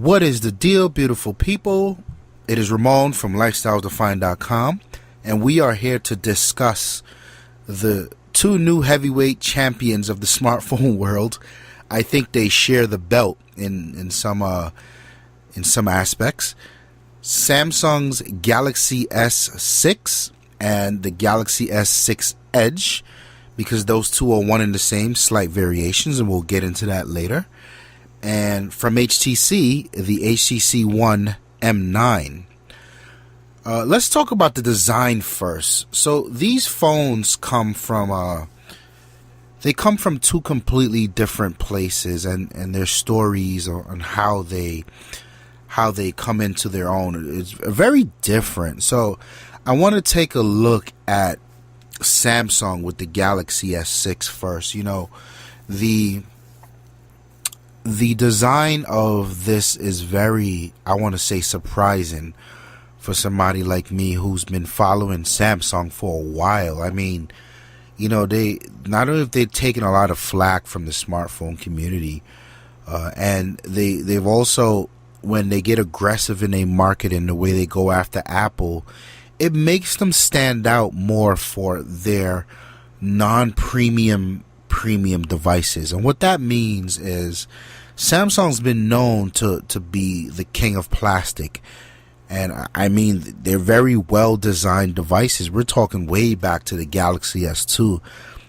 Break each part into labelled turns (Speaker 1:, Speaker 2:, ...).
Speaker 1: What is the deal, beautiful people? It is Ramon from lifestylesdefined.com, and we are here to discuss the two new heavyweight champions of the smartphone world. I think they share the belt in some aspects. Samsung's Galaxy S6 and the Galaxy S6 Edge, because those two are one and the same, slight variations, and we'll get into that later. And from HTC, the HTC One M9. Let's talk about the design first. So these phones come from two completely different places, and their stories on how they come into their own. It's very different. So I want to take a look at Samsung with the Galaxy S6 first. You know, the design of this is very, I want to say, surprising for somebody like me who's been following Samsung for a while. I mean, you know, they not only have they taken a lot of flack from the smartphone community, and they've also, when they get aggressive in a market in the way they go after Apple, it makes them stand out more for their non-premium devices. And what that means is Samsung's been known to be the king of plastic. And I mean, they're very well designed devices. We're talking way back to the Galaxy S2.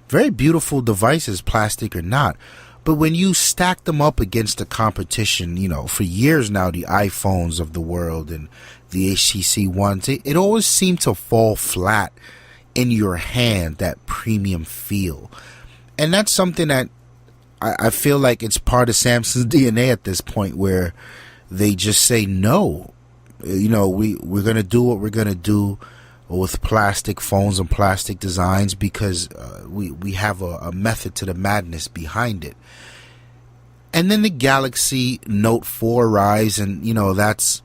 Speaker 1: Very beautiful devices, plastic or not. But when you stack them up against the competition, you know, for years now, the iPhones of the world and the HTC Ones, it always seemed to fall flat in your hand, that premium feel. And that's something that I feel like it's part of Samsung's DNA at this point, where they just say no. You know, we're going to do what we're going to do with plastic phones and plastic designs because we have a method to the madness behind it. And then the Galaxy Note 4 arrives, and, you know, that's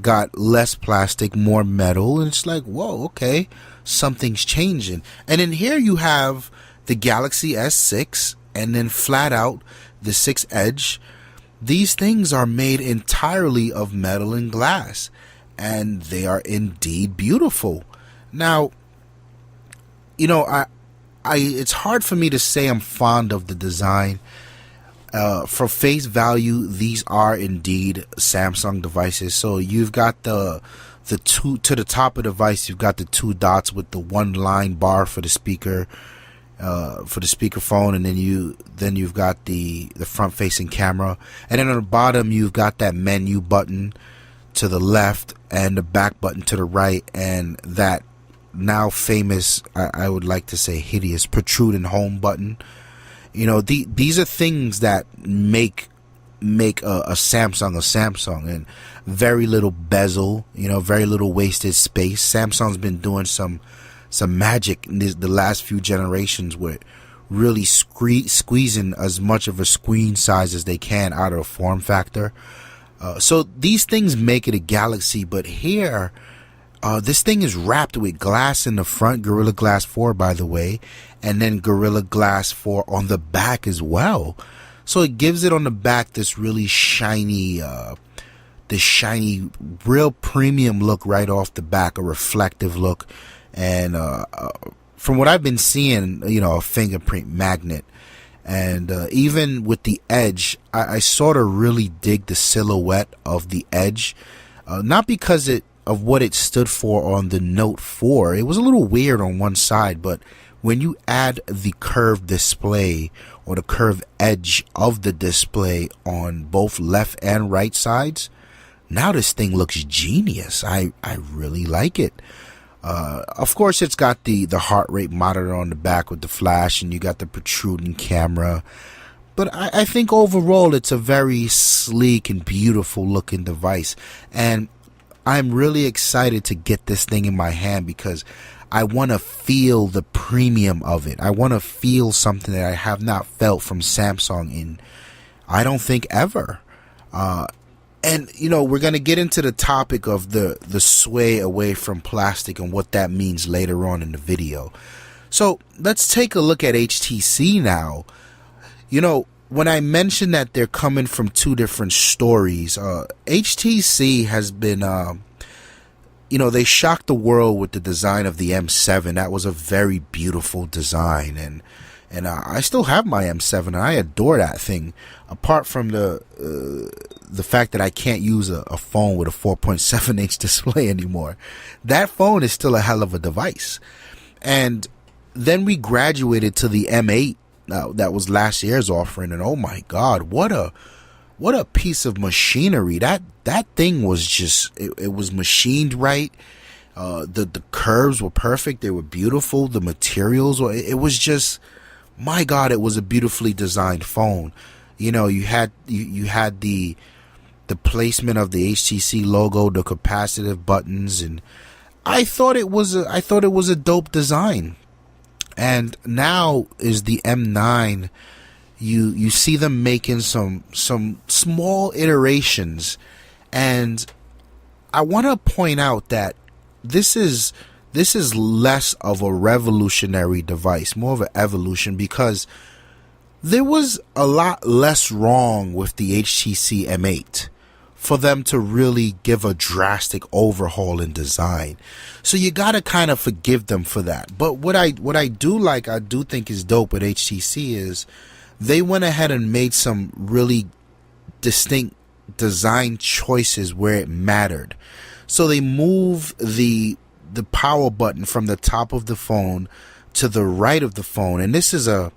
Speaker 1: got less plastic, more metal, and it's like, whoa, okay, something's changing. And then here you have the Galaxy S6, and then flat out the 6 Edge. These things are made entirely of metal and glass, and they are indeed beautiful. Now, you know, I it's hard for me to say I'm fond of the design. For face value, these are indeed Samsung devices. So you've got the two to the top of the device. You've got the two dots with the one line bar for the speaker. For the speakerphone, and then you've got the front facing camera, and then on the bottom you've got that menu button to the left and the back button to the right, and that now famous, I would like to say hideous, protruding home button. You know, these are things that make a Samsung, and very little bezel, you know, very little wasted space. Samsung's been doing some magic in the last few generations with really squeezing as much of a screen size as they can out of a form factor. So these things make it a Galaxy, but here this thing is wrapped with glass in the front, Gorilla Glass 4 by the way, and then Gorilla Glass 4 on the back as well. So it gives it on the back this really shiny real premium look right off the back, a reflective look. And from what I've been seeing, you know, a fingerprint magnet. And even with the Edge, I sort of really dig the silhouette of the Edge. Not because of what it stood for on the Note 4. It was a little weird on one side, but when you add the curved display or the curved edge of the display on both left and right sides, now this thing looks genius. I really like it. Of course, it's got the heart rate monitor on the back with the flash, and you got the protruding camera. But I think overall it's a very sleek and beautiful looking device. And I'm really excited to get this thing in my hand because I want to feel the premium of it. I want to feel something that I have not felt from Samsung in, I don't think, ever. And, you know, we're going to get into the topic of the sway away from plastic and what that means later on in the video. So let's take a look at HTC now. You know, when I mentioned that they're coming from two different stories, HTC has been, they shocked the world with the design of the M7. That was a very beautiful design, and I still have my M7, and I adore that thing. Apart from the fact that I can't use a phone with a 4.7 inch display anymore, that phone is still a hell of a device. And then we graduated to the M8. That was last year's offering, and oh my God, what a piece of machinery. That thing was just, it was machined right. The curves were perfect. They were beautiful. The materials were, it was just, my God, it was a beautifully designed phone. You had the placement of the HTC logo, the capacitive buttons, and I thought it was a dope design. And now is the M9. You see them making some small iterations, and I want to point out that this is less of a revolutionary device, more of an evolution, because there was a lot less wrong with the HTC M8 for them to really give a drastic overhaul in design. So you gotta kind of forgive them for that. But what I do think is dope with HTC is they went ahead and made some really distinct design choices where it mattered. So they move the power button from the top of the phone to the right of the phone, and this is a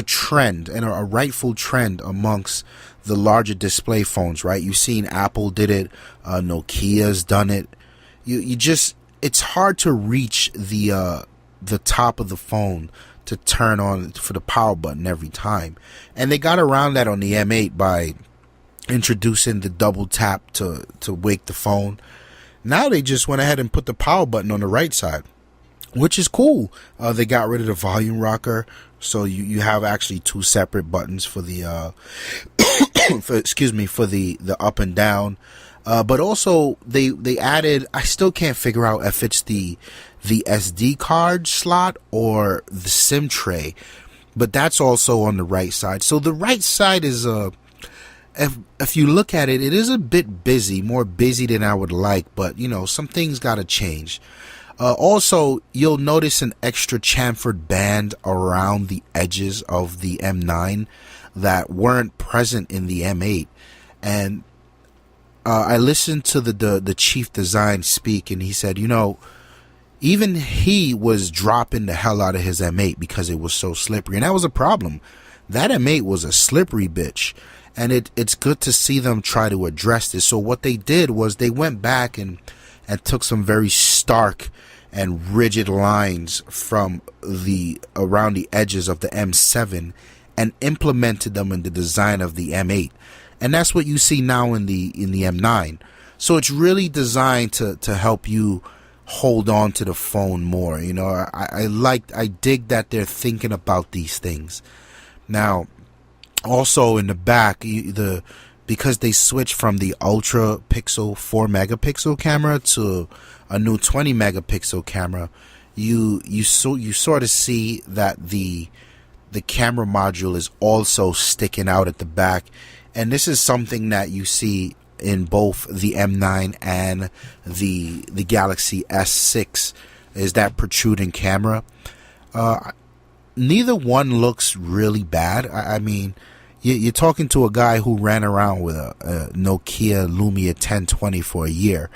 Speaker 1: trend, and a rightful trend amongst the larger display phones, right? You've seen Apple did it, Nokia's done it. It's hard to reach the top of the phone to turn on for the power button every time, and they got around that on the M8 by introducing the double tap to wake the phone. Now they just went ahead and put the power button on the right side, which is cool. They got rid of the volume rocker, so you have actually two separate buttons for the for the up and down. But also they added, I still can't figure out if it's the SD card slot or the SIM tray, but that's also on the right side. So the right side is if you look at it, it is a bit busy, more busy than I would like, but some things gotta change. Also, you'll notice an extra chamfered band around the edges of the M9 that weren't present in the M8. And I listened to the chief design speak, and he said, even he was dropping the hell out of his M8 because it was so slippery. And that was a problem. That M8 was a slippery bitch. And it's good to see them try to address this. So what they did was they went back and took some very stark and rigid lines from around the edges of the M7 and implemented them in the design of the M8. And that's what you see now in the M9. So it's really designed to help you hold on to the phone more. I dig that they're thinking about these things. Now, also in the back, because they switched from the ultra pixel 4 megapixel camera to a new 20 megapixel camera, you sort of see that the camera module is also sticking out at the back, and this is something that you see in both the M9 and the Galaxy S6, is that protruding camera. Neither one looks really bad. I mean, you're talking to a guy who ran around with a Nokia Lumia 1020 for a year,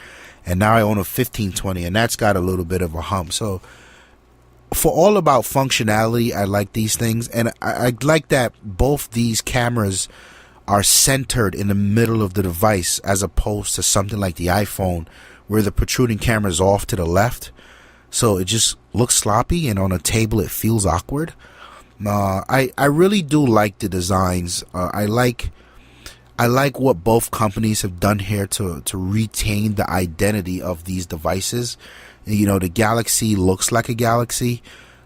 Speaker 1: and now I own a 1520, and that's got a little bit of a hump. So for all about functionality, I like these things, and I like that both these cameras are centered in the middle of the device, as opposed to something like the iPhone where the protruding camera is off to the left. So it just looks sloppy, and on a table it feels awkward. I really do like the designs. I like what both companies have done here to retain the identity of these devices. The Galaxy looks like a Galaxy.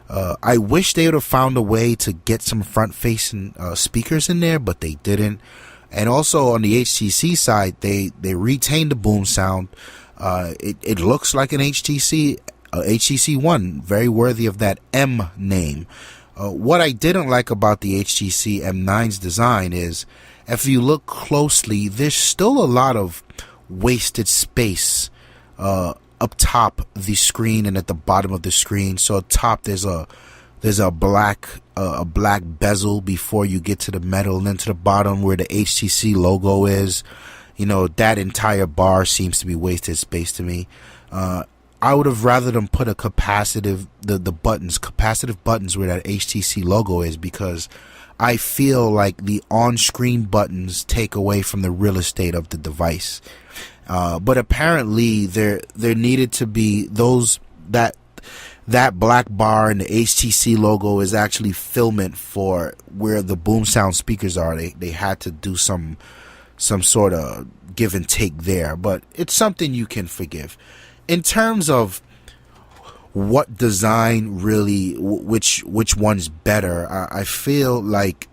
Speaker 1: I wish they would have found a way to get some front-facing speakers in there, but they didn't. And also on the HTC side, they retained the boom sound. It looks like an HTC One, very worthy of that M name. What I didn't like about the HTC M9's design is, if you look closely, there's still a lot of wasted space up top the screen and at the bottom of the screen. So up top there's a black bezel before you get to the metal, and then to the bottom where the HTC logo is, that entire bar seems to be wasted space to me. I would have rather them put a capacitive buttons where that HTC logo is, because I feel like the on-screen buttons take away from the real estate of the device. But apparently there needed to be that black bar and the HTC logo is actually filament for where the boom sound speakers are. They had to do some sort of give and take there, but it's something you can forgive. In terms of what design really, which one's better, I feel like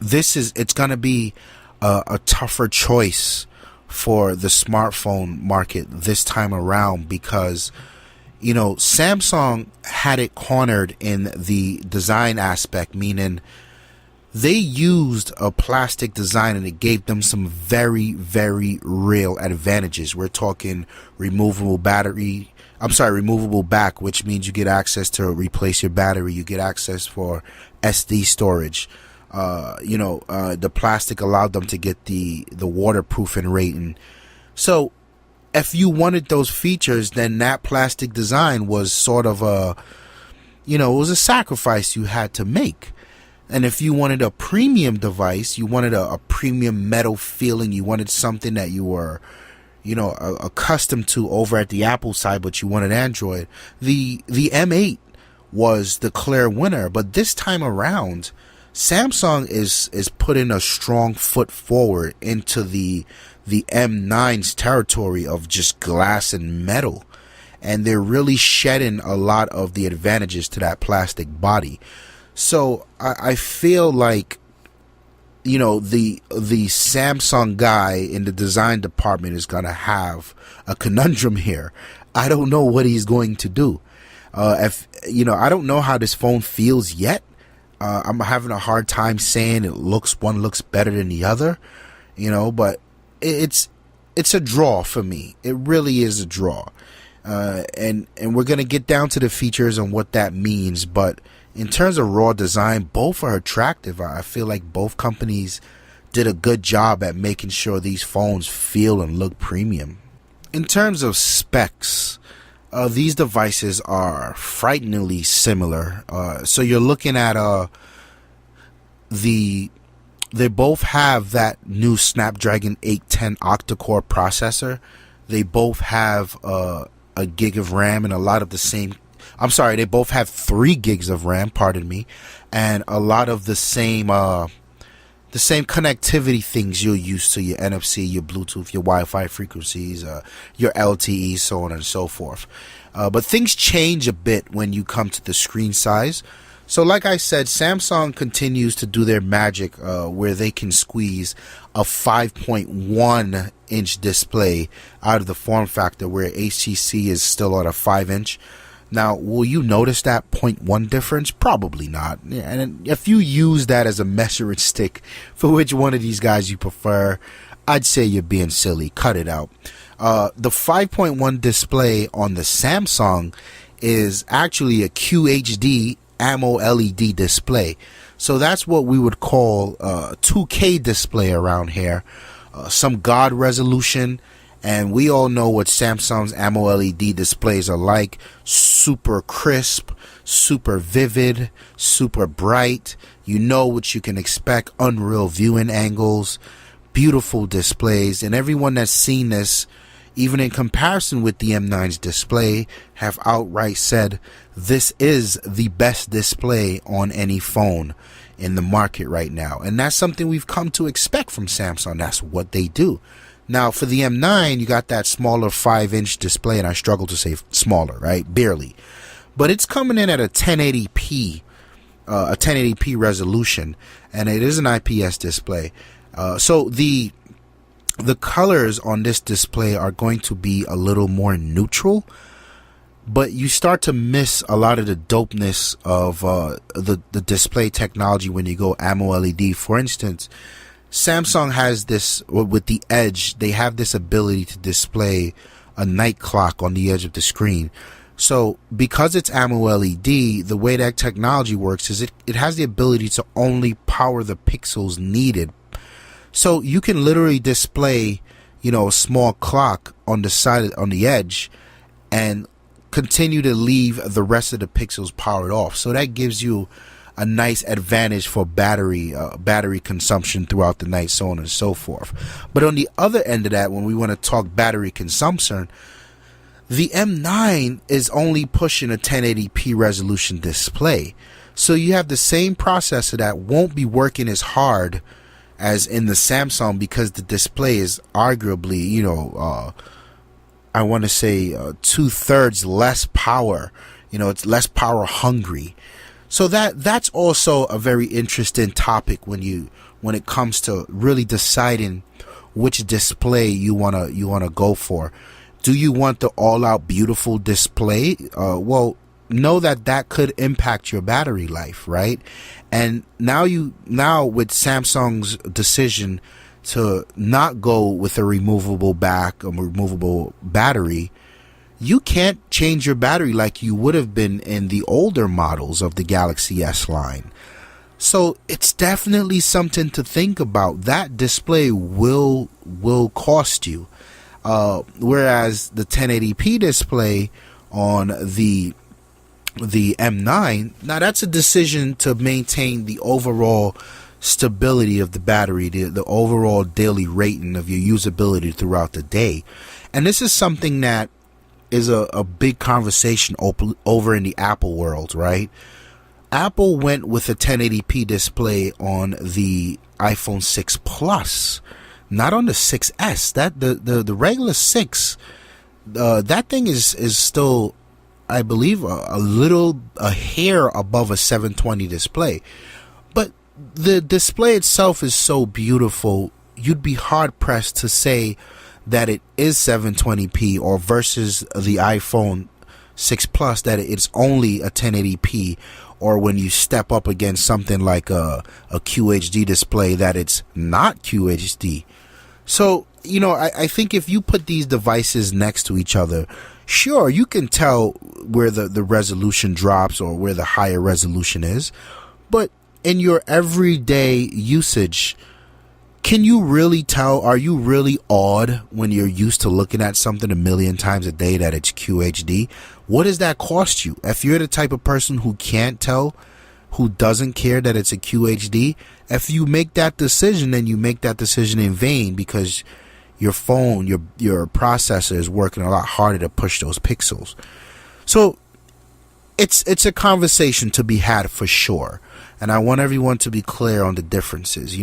Speaker 1: it's going to be a tougher choice for the smartphone market this time around, because Samsung had it cornered in the design aspect, meaning they used a plastic design and it gave them some very, very real advantages. We're talking removable back, which means you get access to replace your battery. You get access for SD storage. The plastic allowed them to get the waterproofing rating. So if you wanted those features, then that plastic design was sort of it was a sacrifice you had to make. And if you wanted a premium device, you wanted a premium metal feeling, you wanted something that you were, accustomed to over at the Apple side, but you wanted Android, the M8 was the clear winner. But this time around, Samsung is putting a strong foot forward into the M9's territory of just glass and metal, and they're really shedding a lot of the advantages to that plastic body. So I feel like, the Samsung guy in the design department is going to have a conundrum here. I don't know what he's going to do. I don't know how this phone feels yet. I'm having a hard time saying one looks better than the other, but it's a draw for me. It really is a draw. And we're going to get down to the features and what that means, but in terms of raw design, both are attractive. I feel like both companies did a good job at making sure these phones feel and look premium. In terms of specs, these devices are frighteningly similar. So you're looking at they both have that new Snapdragon 810 octa-core processor. They both have a gig of RAM and a lot of the same. They both have 3 gigs of RAM, and a lot of the same connectivity things you're used to, your NFC, your Bluetooth, your Wi-Fi frequencies, your LTE, so on and so forth. But things change a bit when you come to the screen size. So like I said, Samsung continues to do their magic where they can squeeze a 5.1 inch display out of the form factor, where HTC is still at a 5-inch. Now, will you notice that 0.1 difference? Probably not. And if you use that as a measuring stick for which one of these guys you prefer, I'd say you're being silly. Cut it out. The 5.1 display on the Samsung is actually a QHD AMOLED display. So that's what we would call a 2K display around here. Some God resolution. And we all know what Samsung's AMOLED displays are like. Super crisp, super vivid, super bright. You know what you can expect. Unreal viewing angles, beautiful displays. And everyone that's seen this, even in comparison with the M9's display, have outright said this is the best display on any phone in the market right now. And that's something we've come to expect from Samsung. That's what they do. Now, for the M9, you got that smaller 5-inch display, and I struggle to say smaller, right? Barely. But it's coming in at a 1080p resolution, and it is an IPS display. So the colors on this display are going to be a little more neutral. but you start to miss a lot of the dopeness of the display technology when you go AMOLED. For instance, Samsung has this, with the Edge, they have this ability to display a night clock on the edge of the screen. So because it's AMOLED, the way that technology works is it has the ability to only power the pixels needed. So you can literally display, a small clock on the side, on the edge, and continue to leave the rest of the pixels powered off. So that gives you a nice advantage for battery consumption throughout the night, so on and so forth. But on the other end of that, when we want to talk battery consumption, the M9 is only pushing a 1080p resolution display. So you have the same processor that won't be working as hard as in the Samsung, because the display is arguably, I want to say 2/3 less power. It's less power hungry. So that's also a very interesting topic when it comes to really deciding which display you wanna go for. Do you want the all-out beautiful display? Well, know that could impact your battery life, right? And now with Samsung's decision to not go with a removable battery, you can't change your battery like you would have been in the older models of the Galaxy S line. So it's definitely something to think about. That display will cost you. Whereas the 1080p display on the M9, now that's a decision to maintain the overall stability of the battery, the overall daily rating of your usability throughout the day. And this is something that is a big conversation over in the Apple world, right? Apple went with a 1080p display on the iPhone 6 Plus, not on the 6S. That the regular 6, that thing is still, I believe, a hair above a 720 display. But the display itself is so beautiful, you'd be hard pressed to say that it is 720p, or versus the iPhone 6 Plus that it's only a 1080p, or when you step up against something like a QHD display that it's not QHD. So, I think if you put these devices next to each other, sure, you can tell where the resolution drops or where the higher resolution is, but in your everyday usage, can you really tell? Are you really awed when you're used to looking at something a million times a day that it's QHD? What does that cost you? If you're the type of person who can't tell, who doesn't care that it's a QHD, if you make that decision, then you make that decision in vain, because your phone, your processor is working a lot harder to push those pixels. So it's a conversation to be had for sure. And I want everyone to be clear on the differences,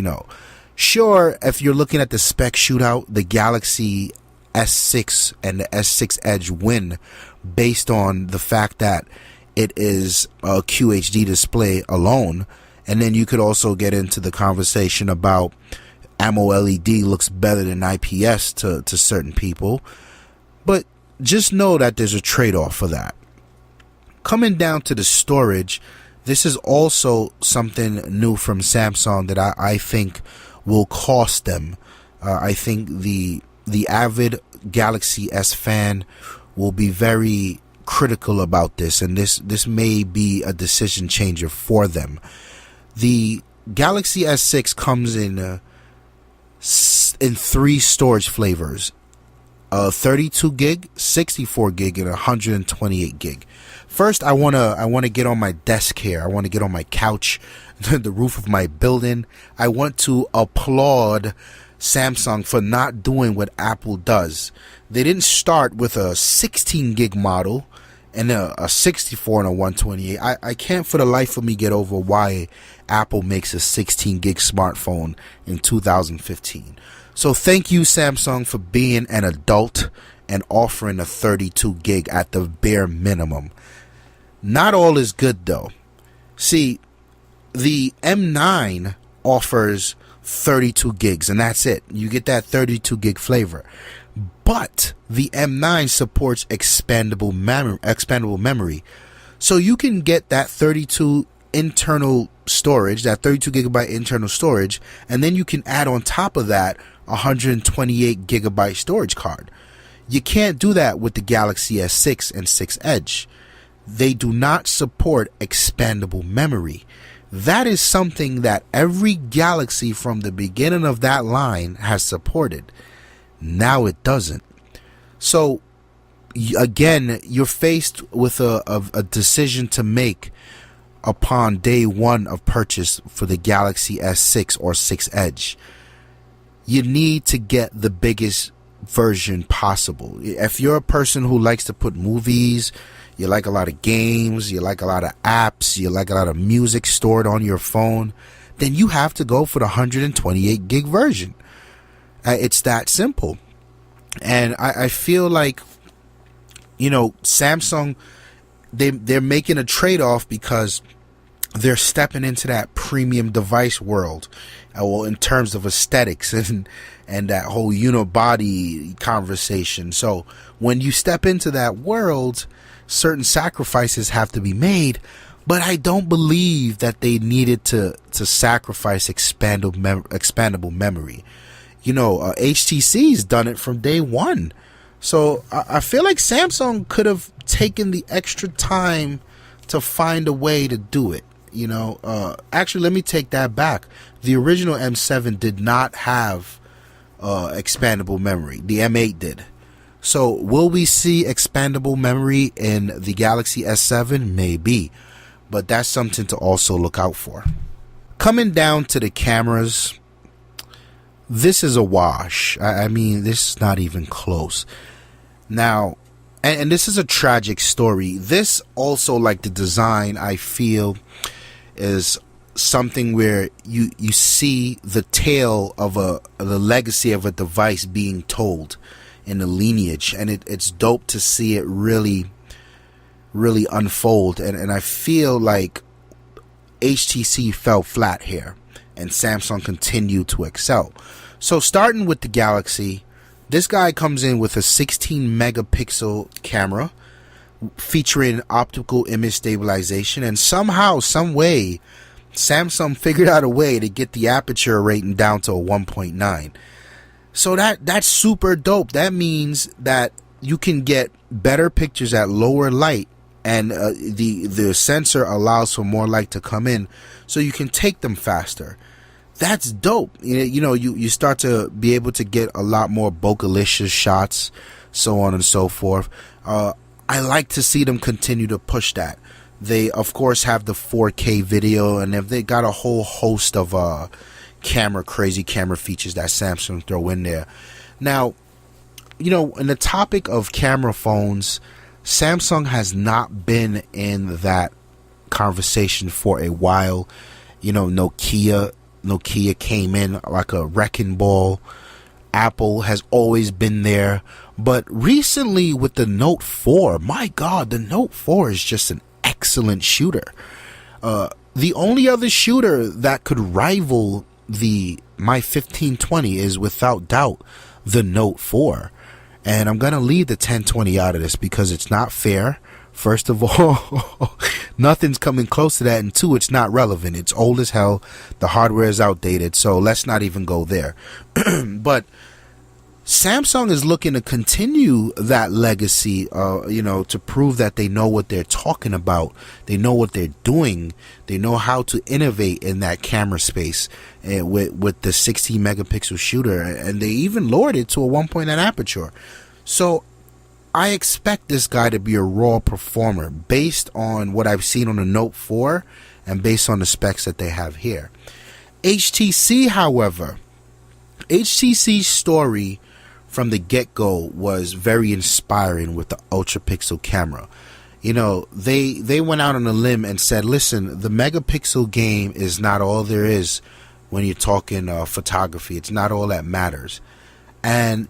Speaker 1: Sure, if you're looking at the spec shootout, the Galaxy S6 and the S6 Edge win based on the fact that it is a QHD display alone. And then you could also get into the conversation about AMOLED looks better than IPS to certain people. But just know that there's a trade-off for that. Coming down to the storage, this is also something new from Samsung that I think will cost them. I think the avid Galaxy S fan will be very critical about this, and this may be a decision changer for them. The Galaxy S6 comes in 3 storage flavors: 32 gig, 64 gig, and 128 gig. First, I wanna get on my desk here. I want to get on my couch, the roof of my building. I want to applaud Samsung for not doing what Apple does. They didn't start with a 16 gig model and a 64 and a 128. I can't for the life of me get over why Apple makes a 16 gig smartphone in 2015. So thank you, Samsung, for being an adult and offering a 32 gig at the bare minimum. Not all is good though. See, the M9 offers 32 gigs, and that's it. You get that 32 gig flavor. But the M9 supports expandable memory. So you can get that 32 internal storage, that 32 gigabyte internal storage, and then you can add on top of that 128 gigabyte storage card. You can't do that with the Galaxy S6 and 6 Edge. They do not support expandable memory. That is something that every Galaxy from the beginning of that line has supported. Now it doesn't. So again, you're faced with a decision to make upon day one of purchase for the Galaxy S6 or 6 Edge. You need to get the biggest version possible. If you're a person who likes to put movies, you like a lot of games, you like a lot of apps, you like a lot of music stored on your phone, then you have to go for the 128 gig version. It's that simple. And I feel like, Samsung, they're making a trade-off because they're stepping into that premium device world, well, in terms of aesthetics and that whole unibody conversation. So when you step into that world, certain sacrifices have to be made, but I don't believe that they needed to sacrifice expandable memory. HTC's done it from day one. So I feel like Samsung could have taken the extra time to find a way to do it. Actually, let me take that back. The original M7 did not have expandable memory. The M8 did. So will we see expandable memory in the Galaxy S7? Maybe, but that's something to also look out for. Coming down to the cameras, this is a wash. I mean, this is not even close. Now, and this is a tragic story. This also, like the design, I feel is something where you see the tale of the legacy of a device being told in the lineage, and it's dope to see it really unfold. And I feel like HTC fell flat here and Samsung continued to excel. So starting with the Galaxy, this guy comes in with a 16 megapixel camera featuring optical image stabilization, and somehow, some way, Samsung figured out a way to get the aperture rating down to a 1.9. So that's super dope. That means that you can get better pictures at lower light, and the sensor allows for more light to come in, so you can take them faster. That's dope. You start to be able to get a lot more bokeh-licious shots, so on and so forth. I like to see them continue to push that. They, of course, have the 4K video, and they got a whole host of crazy camera features that Samsung throw in there. Now, in the topic of camera phones, Samsung has not been in that conversation for a while. Nokia came in like a wrecking ball. Apple has always been there. But recently with the Note 4, my God, the Note 4 is just an excellent shooter. The only other shooter that could rival my 1520 is without doubt the Note 4. And I'm going to leave the 1020 out of this because it's not fair. First of all, nothing's coming close to that, and two, it's not relevant. It's old as hell. The hardware is outdated, so let's not even go there. But Samsung is looking to continue that legacy, to prove that they know what they're talking about. They know what they're doing. They know how to innovate in that camera space with the 16 megapixel shooter, and they even lowered it to a 1.9 aperture. So I expect this guy to be a raw performer based on what I've seen on the Note 4 and based on the specs that they have here. HTC, however, HTC's story from the get-go was very inspiring with the ultra pixel camera. They went out on a limb and said, listen, the megapixel game is not all there is when you're talking photography. It's not all that matters. And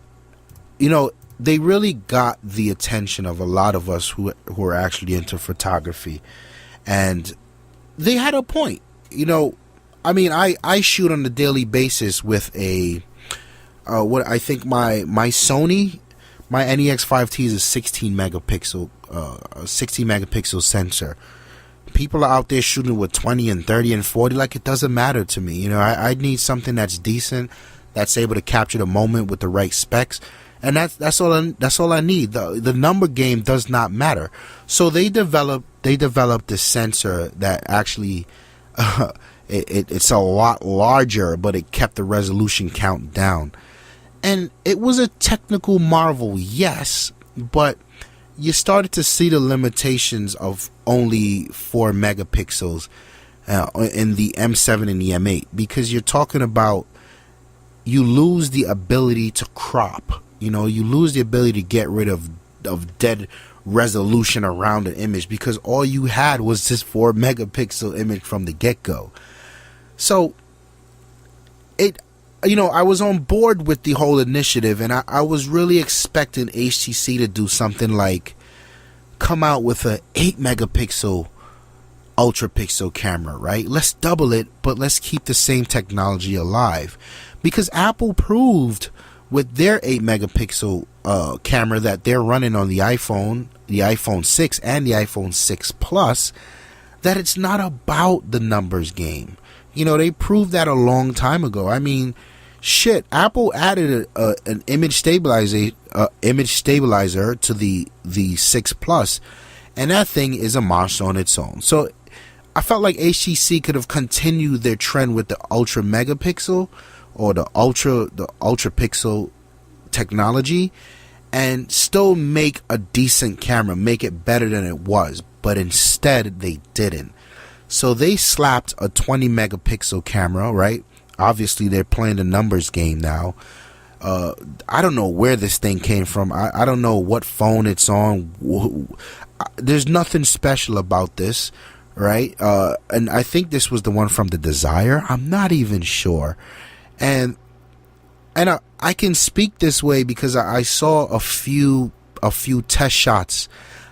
Speaker 1: they really got the attention of a lot of us who are actually into photography, and they had a point. I mean, I shoot on a daily basis with a what I think my Sony, my NEX5T is a 16 megapixel sensor. People are out there shooting with 20 and 30 and 40. Like, it doesn't matter to me. You know, I need something that's decent, that's able to capture the moment with the right specs, and that's all I need. The number game does not matter. So they developed this sensor that actually it's a lot larger, but it kept the resolution count down. And it was a technical marvel, yes, but you started to see the limitations of only 4 megapixels in the M7 and the M8, because you're talking about, you lose the ability to crop. You know, you lose the ability to get rid of dead resolution around an image, because all you had was this 4 megapixel image from the get-go. So I was on board with the whole initiative, and I was really expecting HTC to do something like come out with a 8 megapixel ultra pixel camera, right? Let's double it, but let's keep the same technology alive, because Apple proved with their 8 megapixel camera that they're running on the iPhone 6 and the iPhone 6 Plus, that it's not about the numbers game. You know, they proved that a long time ago. I mean, shit, Apple added an image stabilizer to the 6 Plus, and that thing is a monster on its own. So I felt like HTC could have continued their trend with the ultra megapixel or the ultra pixel technology and still make a decent camera, make it better than it was, but instead they didn't. So they slapped a 20 megapixel camera, right? Obviously they're playing the numbers game now. I don't know where this thing came from. I don't know what phone it's on. There's nothing special about this, right? And I think this was the one from the Desire. I'm not even sure. And I can speak this way because I saw a few test shots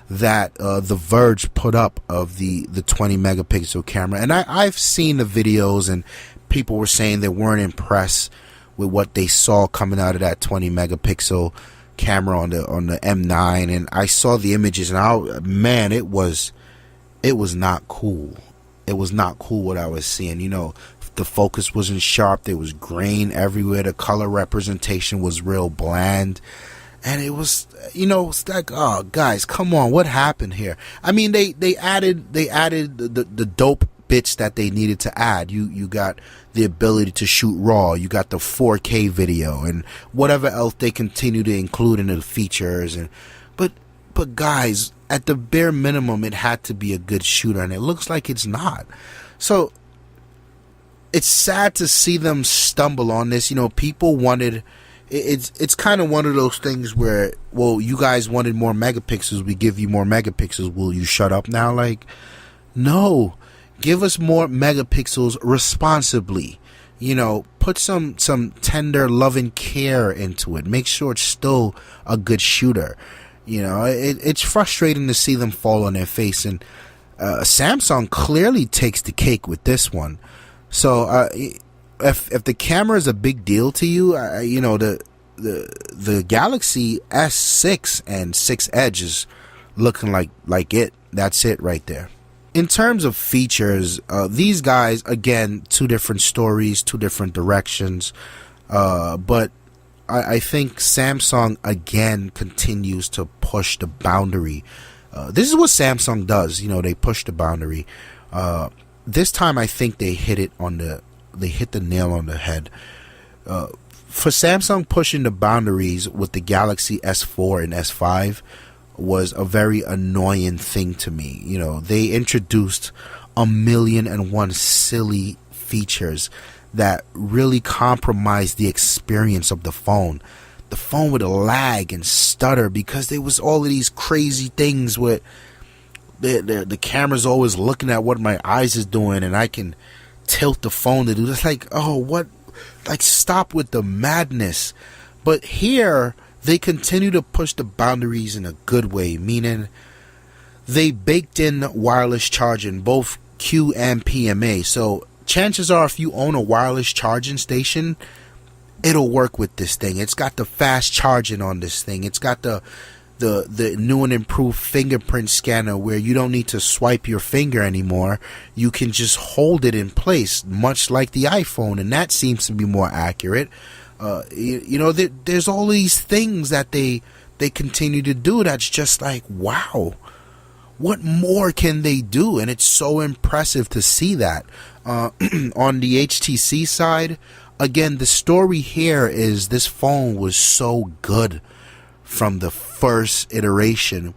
Speaker 1: that The Verge put up of the 20 megapixel camera, and I've seen the videos, and people were saying they weren't impressed with what they saw coming out of that 20 megapixel camera on the M9, and I saw the images, and it was not cool. It was not cool what I was seeing. You know, the focus wasn't sharp. There was grain everywhere. The color representation was real bland. And it was, it's like, oh, guys, come on, what happened here? I mean, they added the dope bits that they needed to add. You got the ability to shoot RAW. You got the 4K video and whatever else they continue to include in the features. But guys, at the bare minimum, it had to be a good shooter, and it looks like it's not. So it's sad to see them stumble on this. People wanted. It's kind of one of those things where, well, you guys wanted more megapixels, we give you more megapixels, will you shut up now? Like, no, give us more megapixels responsibly. Put some tender love and care into it. Make sure it's still a good shooter. It's frustrating to see them fall on their face, and Samsung clearly takes the cake with this one. So if the camera is a big deal to you, the Galaxy S6 and 6 Edge is looking like it. That's it right there. In terms of features, these guys, again, two different stories, two different directions, but I think Samsung again continues to push the boundary. This is what Samsung does. They push the boundary. This time I think they hit the nail on the head. For Samsung, pushing the boundaries with the Galaxy S4 and S5 was a very annoying thing to me. They introduced 1,000,001 silly features that really compromised the experience of the phone. The phone would lag and stutter because there was all of these crazy things with the camera's always looking at what my eyes is doing, and I can tilt the phone to do this. Like, oh, what? Like, stop with the madness. But here they continue to push the boundaries in a good way, meaning they baked in wireless charging, both Q and PMA. So chances are, if you own a wireless charging station, it'll work with this thing. It's got the fast charging on this thing. It's got the new and improved fingerprint scanner where you don't need to swipe your finger anymore. You can just hold it in place, much like the iPhone, and that seems to be more accurate. There's all these things that they continue to do that's just like, wow, what more can they do? And it's so impressive to see that. On the HTC side, again, the story here is this phone was so good from the first iteration,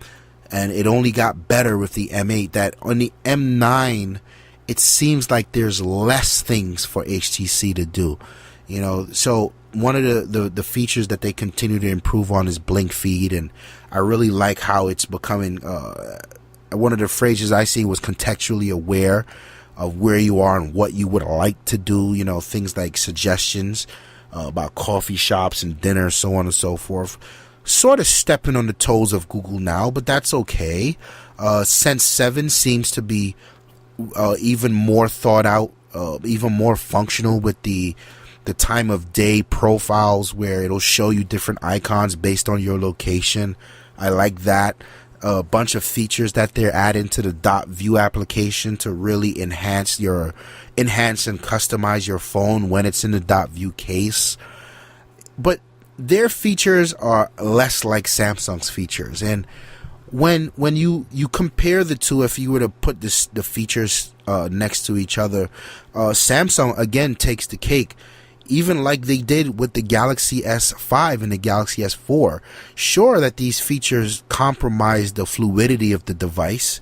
Speaker 1: and it only got better with the M8. That on the M9, it seems like there's less things for HTC to do. So one of the features that they continue to improve on is blink feed, and I really like how it's becoming one of the phrases I see was contextually aware of where you are and what you would like to do. Things like suggestions about coffee shops and dinner, so on and so forth. Sort of stepping on the toes of Google now, but that's okay. Sense 7 seems to be even more thought out, even more functional with the time of day profiles where it'll show you different icons based on your location. I like that. A bunch of features that they're adding to the dot view application to really enhance and customize your phone when it's in the dot view case. But their features are less like Samsung's features, and when you compare the two, if you were to put the features next to each other, Samsung again takes the cake. Even like they did with the Galaxy S5 and the Galaxy S4. Sure that these features compromised the fluidity of the device,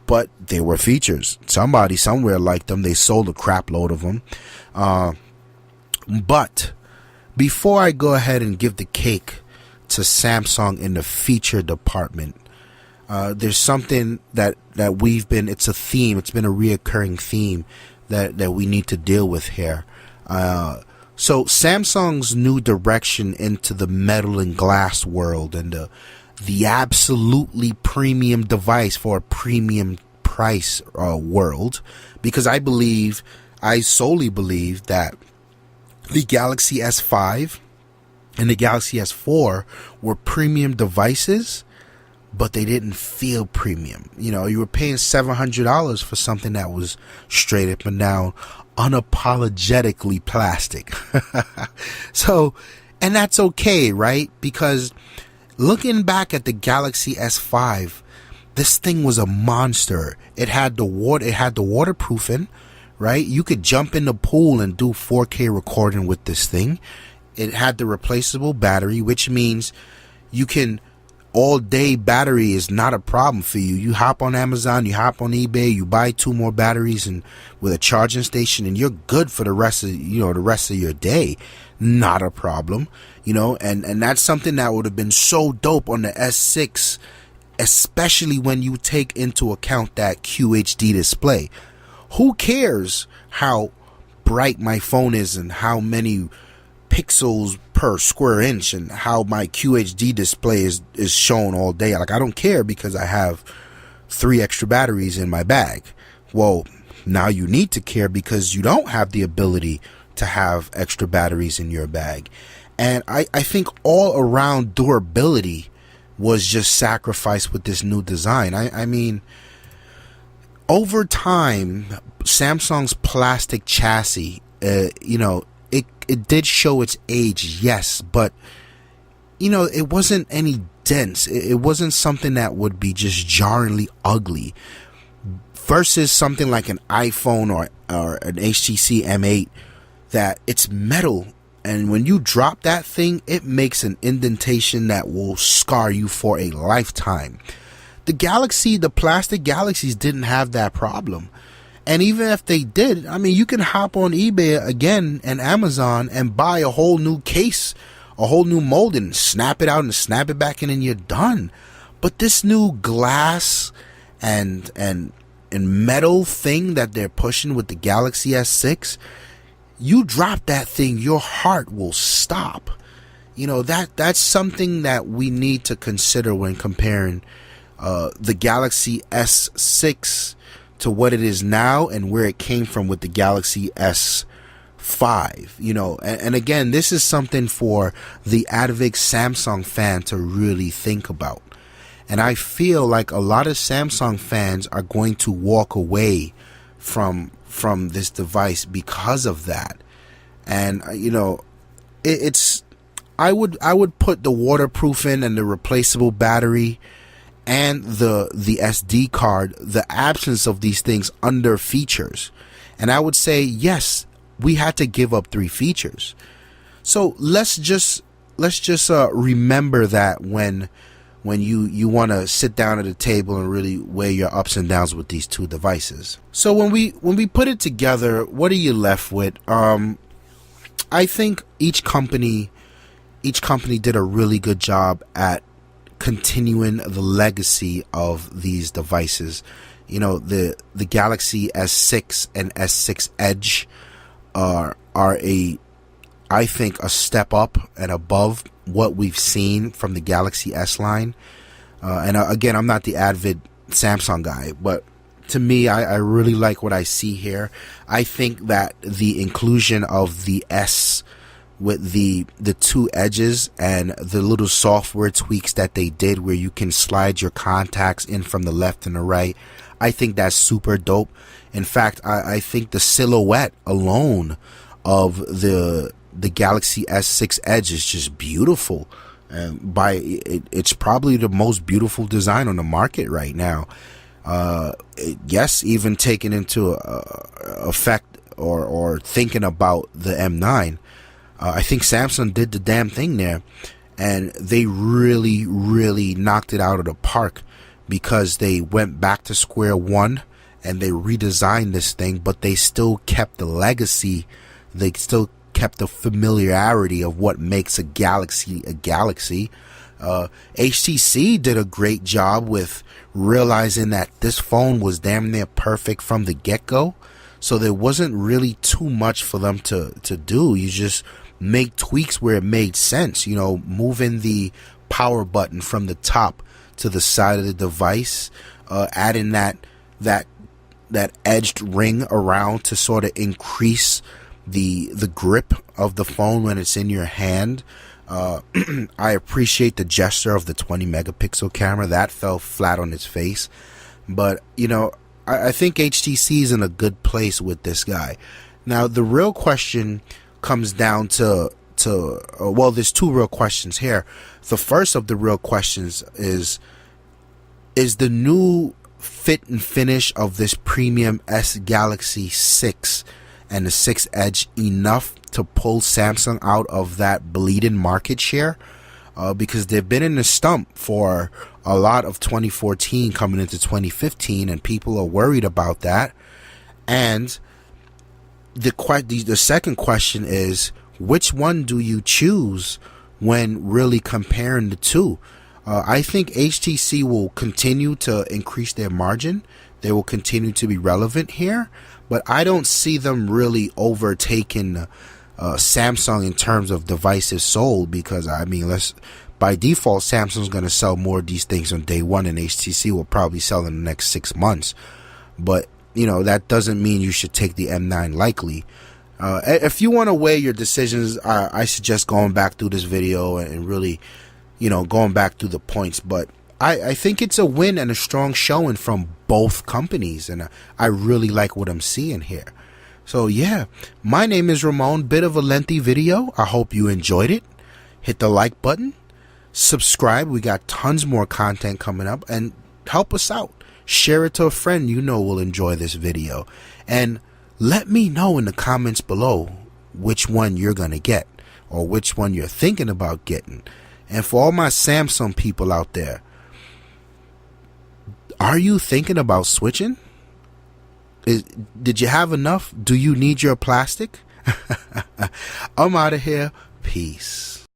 Speaker 1: but they were features. Somebody somewhere liked them. They sold a crap load of them. But before I go ahead and give the cake to Samsung in the feature department, there's something that it's a theme. It's been a reoccurring theme that we need to deal with here. So Samsung's new direction into the metal and glass world and the absolutely premium device for a premium price world, because I solely believe that the Galaxy S5 and the Galaxy S4 were premium devices, but they didn't feel premium. You were paying $700 for something that was straight up and down unapologetically plastic. So, and that's okay, right? Because looking back at the Galaxy S5, this thing was a monster. It had the waterproofing, right? You could jump in the pool and do 4K recording with this thing. It had the replaceable battery, which means you can all day battery is not a problem for you. You hop on Amazon, you hop on eBay, you buy 2 more batteries and with a charging station, and you're good for the rest of your day. Not a problem, and that's something that would have been so dope on the S6, especially when you take into account that QHD display. Who cares how bright my phone is and how many pixels per square inch and how my QHD display is shown all day? Like, I don't care because I have 3 extra batteries in my bag. Well, now you need to care because you don't have the ability to have extra batteries in your bag. And I think all around durability was just sacrificed with this new design. I mean, over time, Samsung's plastic chassis, it did show its age, yes, but it wasn't any dents. It wasn't something that would be just jarringly ugly versus something like an iPhone or an HTC M8 that it's metal, and when you drop that thing, it makes an indentation that will scar you for a lifetime. The plastic Galaxies didn't have that problem. And even if they did, I mean, you can hop on eBay again and Amazon and buy a whole new case, a whole new mold, and snap it out and snap it back in, and you're done. But this new glass and metal thing that they're pushing with the Galaxy S6, you drop that thing, your heart will stop. That's something that we need to consider when comparing the Galaxy S6 to what it is now and where it came from with the Galaxy S5, you know. And again, this is something for the avid Samsung fan to really think about. And I feel like a lot of Samsung fans are going to walk away from this device because of that. And you know, it's I would put the waterproofing and the replaceable battery and the SD card, the absence of these things, under features. And I would say, yes, we had to give up 3 features. So let's just remember that when you want to sit down at a table and really weigh your ups and downs with these 2 devices. So when we put it together, what are you left with? I think each company did a really good job at continuing the legacy of these devices. You know, the Galaxy S6 and S6 Edge are I think a step up and above what we've seen from the Galaxy S line. And again, I'm not the avid Samsung guy, but to me, I really like what I see here. I think that the inclusion of the S with the 2 edges and the little software tweaks that they did where you can slide your contacts in from the left and the right, I think that's super dope. In fact, I think the silhouette alone of the Galaxy S6 Edge is just beautiful. It's probably the most beautiful design on the market right now. Yes, even taking into effect or thinking about the M9, I think Samsung did the damn thing there, and they really, really knocked it out of the park, because they went back to square one and they redesigned this thing, but they still kept the legacy. They still kept the familiarity of what makes a Galaxy a Galaxy. HTC did a great job with realizing that this phone was damn near perfect from the get-go, so there wasn't really too much for them to do. You just make tweaks where it made sense, you know, moving the power button from the top to the side of the device, adding that edged ring around to sort of increase the grip of the phone when it's in your hand. I appreciate the gesture of the 20 megapixel camera. That fell flat on its face, but you know, I think HTC is in a good place with this guy. Now the real question comes down to well, there's 2 real questions here. The first of the real questions is the new fit and finish of this premium S Galaxy 6 and the 6 Edge enough to pull Samsung out of that bleeding market share? Because they've been in the stump for a lot of 2014 coming into 2015, and people are worried about that. And the second question is, which one do you choose when really comparing the 2? I think HTC will continue to increase their margin. They will continue to be relevant here, but I don't see them really overtaking Samsung in terms of devices sold, because I mean, by default, Samsung's going to sell more of these things on day one, and HTC will probably sell in the next 6 months. But you know, that doesn't mean you should take the M9 lightly. If you want to weigh your decisions, I suggest going back through this video and really, you know, going back through the points. But I think it's a win and a strong showing from both companies, and I really like what I'm seeing here. So yeah, my name is Ramon. Bit of a lengthy video. I hope you enjoyed it. Hit the like button, subscribe. We got tons more content coming up, and help us out. Share it to a friend you know will enjoy this video, and let me know in the comments below which one you're gonna get, or which one you're thinking about getting. And for all my Samsung people out there, are you thinking about switching? Did you have enough? Do you need your plastic? I'm out of here. Peace.